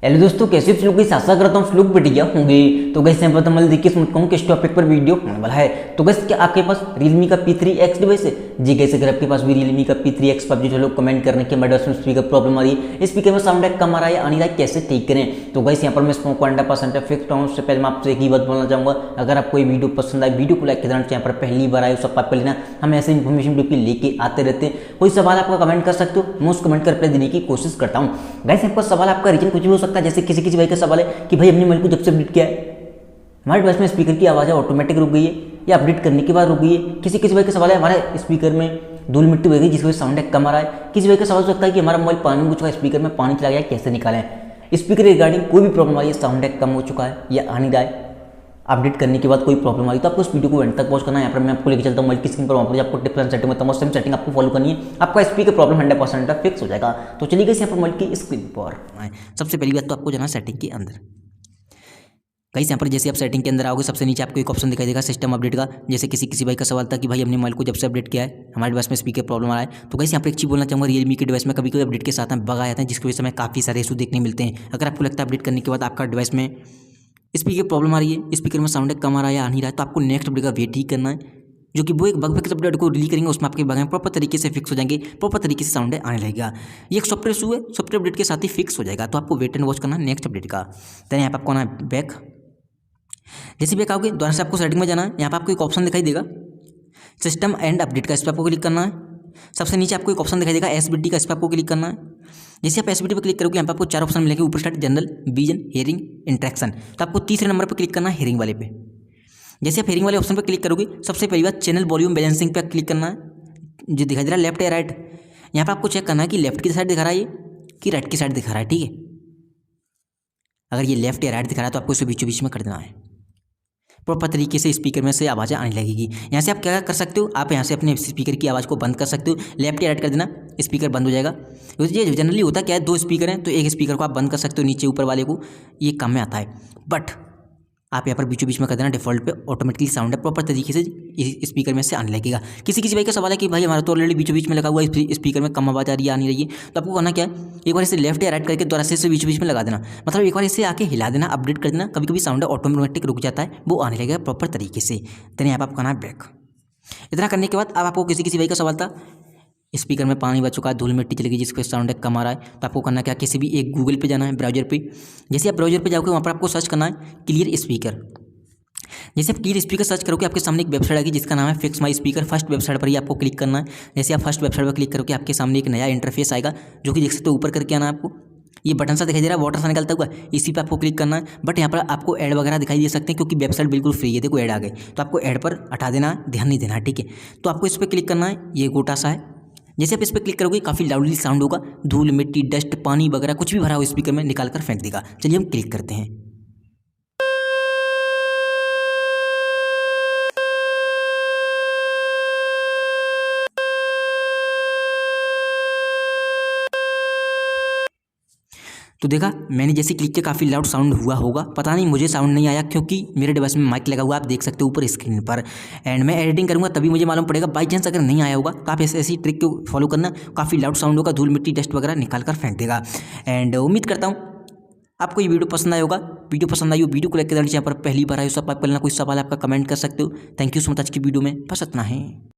Hello दोस्तों, कैसे आप लोग की आशा करता हूँ लोग बढ़िया होंगे। तो गैस यहाँ पर तो मैं देखिए समझ कहूँ किस टॉपिक पर वीडियो होने वाला है। तो गैस क्या आपके पास Realme का P3X डिवाइस है? जी गैस, अगर आपके पास भी Realme का P3X पबजी जो लोग कमेंट करने के बाद उसमें स्पीकर प्रॉब्लम आ रही है, स्पीकर में साउंड कम आ रहा है या आ नहीं रहा है, कैसे ठीक करें। तो गैस यहाँ पर मैं इसको 100% फिक्स हूँ। उससे पहले मैं आपसे एक ही बात बोलना चाहूँगा, अगर आपको ये वीडियो पसंद आए, वीडियो को लाइक कर देना। यहाँ पर पहली बार आए सबसे पहले ना हम ऐसे इन्फॉर्मेशन वीडियो लेके आते रहते हैं। कोई सवाल आपका कमेंट कर सकते हो, मैं उस कमेंट का रिप्लाई देने की कोशिश करता हूँ। गैस आपका सवाल, आपका रीजन कुछ भी हो सकता है। जैसे किसी भाई का सवाल है कि भाई हमने मोबाइल को जब से अपडेट किया है हमारे डिवाइस में स्पीकर की आवाज़ ऑटोमेटिक रुक गई है या अपडेट करने के बाद रुक गई है। किसी भाई का सवाल है हमारे स्पीकर में धूल मिट्टी बह गई जिसकी वजह से साउंड कम आ रहा है। किसी भाई का सवाल हो सकता है कि हमारा मोबाइल पानी में चुका है, स्पीकर में पानी चला गया, कैसे निकालें। स्पीकर रिगार्डिंग कोई भी प्रॉब्लम आ रही है, साउंड कम हो चुका है या आ नहीं रहा है, अपडेट करने के बाद कोई प्रॉब्लम आ रही है, तो आपको इस वीडियो को एंड तक वॉच करना है। यहाँ पर मैं आपको लेके चलता हूँ मोबाइल की स्क्रीन पर, वहाँ पर आपको टिप्स एंड सेटिंग में तमाम सेटिंग आपको फॉलो करनी है। आपका स्पीकर प्रॉब्लम 100% फिक्स हो जाएगा। तो चलिए गए यहाँ पर मोबाइल की स्क्रीन पर। सबसे पहली बात तो आपको जाना सेटिंग के अंदर। कहीं यहाँ पर जैसे आप सेटिंग के अंदर आओगे, सबसे नीचे आपको एक ऑप्शन दिखाई देगा सिस्टम अपडेट का। जैसे किसी भाई का सवाल था कि भाई हमने मोबाइल को जब से अपडेट किया है हमारे डिवाइस में स्पीकर प्रॉब्लम आ रहा है। तो कहीं यहाँ पर एक चीज़ बोलना चाहूँगा, रियलमी के डिवाइस में कभी कभी अपडेट के साथ में बग आ जाते हैं, जिसकी वजह से हमें काफ़ी सारे इशू देखने मिलते हैं। अगर आपको लगता है अपडेट करने के बाद आपका डिवाइस में स्पीकर प्रॉब्लम आ रही है, स्पीकर में साउंड कम आ रहा है या आ नहीं रहा है, तो आपको नेक्स्ट अपडेट का वेट ही करना है, जो कि वो एक बग फिक्स अपडेट को रिलीज करेंगे। उसमें आपके बग प्रॉपर तरीके से फिक्स हो जाएंगे, प्रॉपर तरीके से साउंड आने लगेगा। ये एक सॉफ्टवेयर इशू है, सॉफ्टवेयर अपडेट के साथ ही फिक्स हो जाएगा। तो आपको वेट एंड वॉच करना है नेक्स्ट अपडेट का। देन यहाँ पर आपको आना है बैक। जैसे बैक आओगे दोबारा से आपको सेटिंग में जाना है। यहाँ पर आपको एक ऑप्शन दिखाई देगा सिस्टम एंड अपडेट का, इस पर आपको क्लिक करना है। सबसे नीचे आपको एक ऑप्शन दिखाई देगा एसबीटी का, इस पर आपको क्लिक करना है। जैसे आप एसबीटी पर क्लिक करोगे यहाँ पर आपको 4 ऑप्शन मिलेंगे, ऊपर start, general, vision, hearing, interaction. तो आपको तीसरे नंबर पर क्लिक करना है हियरिंग वाले पे। जैसे आप हियरिंग वाले ऑप्शन पर क्लिक करोगे, सबसे पहली बात चैनल वॉल्यूम बैलेंसिंग पर क्लिक करना है, जो दिखाई दे रहा है लेफ्ट या राइट। यहाँ पर आपको चेक करना है कि लेफ्ट की साइड दिखा रहा है ये कि राइट की साइड दिखा रहा है, ठीक है। अगर ये लेफ्ट या राइट दिखा रहा है तो आपको इसे बीचों बीच में कर देना है, प्रॉपर तरीके से स्पीकर में से आवाज़ें आने लगेगी। यहाँ से आप क्या कर सकते हो, आप यहाँ से अपने स्पीकर की आवाज़ को बंद कर सकते हो, लेफ्ट या राइट कर देना, स्पीकर बंद हो जाएगा। ये जनरली होता क्या है, 2 स्पीकर हैं तो एक स्पीकर को आप बंद कर सकते हो, नीचे ऊपर वाले को, ये काम में आता है। बट आप यहाँ पर बीचों बीच में कर देना, डिफॉल्ट पे ऑटोमेटिकली साउंड है प्रॉपर तरीके से स्पीकर में से आने लगेगा। किसी भाई का सवाल है कि भाई हमारा तो ऑलरेडी बीचों बीच में लगा हुआ है, स्पीकर में कम आवाज़ आ रही है, आ नहीं रही है, तो आपको करना क्या है, एक बार इसे लेफ्ट या राइट करके दोबारा से इसे बीच में लगा देना। मतलब एक बार इसे आके हिला देना, अपडेट कर देना। कभी कभी साउंड ऑटोमेटिक रुक जाता है, वो आने लगेगा प्रॉपर तरीके से। देन यहाँ पर आपका करना है बैक। इतना करने के बाद अब आपको किसी भाई का सवाल था स्पीकर में पानी बच चुका है, धूल मिट्टी चलेगी, जिसके साउंड कम आ रहा है, तो आपको करना क्या, किसी भी एक गूगल पे जाना है, ब्राउजर पे। जैसे आप ब्राउजर पे जाओगे वहाँ पर आपको सर्च करना है क्लियर स्पीकर। जैसे आप क्लियर स्पीकर सर्च करोगे आपके सामने एक वेबसाइट आएगी जिसका नाम है fix my speaker. First website पर ही आपको क्लिक करना है। जैसे आप फर्स्ट वेबसाइट पर क्लिक करोगे आपके सामने एक नया इंटरफेस आएगा, जो कि देख सकते हो ऊपर करके आना है आपको, ये बटन सा दिखाई दे रहा है वाटर सा निकलता हुआ, इसी पे आपको क्लिक करना है। बट यहाँ पर आपको ऐड वगैरह दिखाई दे सकते हैं क्योंकि वेबसाइट बिल्कुल फ्री है। देखो ऐड आ गए तो आपको ऐड पर हटा देना, ध्यान नहीं देना, ठीक है। तो आपको इस पर क्लिक करना है, ये गोटा सा है। जैसे आप इस पर क्लिक करोगे काफ़ी लाउडली साउंड होगा, धूल मिट्टी डस्ट पानी वगैरह कुछ भी भरा हो स्पीकर में निकाल कर फेंक देगा। चलिए हम क्लिक करते हैं। तो देखा मैंने जैसे क्लिक किया काफ़ी लाउड साउंड हुआ होगा, पता नहीं मुझे साउंड नहीं आया क्योंकि मेरे डिवाइस में माइक लगा हुआ, आप देख सकते हो ऊपर स्क्रीन पर। एंड मैं एडिटिंग करूँगा तभी मुझे मालूम पड़ेगा। बाई चांस अगर नहीं आया होगा तो आप ऐसी ट्रिक को फॉलो करना, काफ़ी लाउड साउंड होगा, धूल मिट्टी डस्ट वगैरह निकाल कर फेंक देगा। एंड उम्मीद करता हूँ आपको ये वीडियो पसंद आया होगा। वीडियो पसंद आई हो वीडियो को लाइक कर देना, यहाँ पर पहली बार आए हो सब, आप कोई सवाल आपका कमेंट कर सकते हो। Thank you so much. आज की वीडियो में बस इतना है।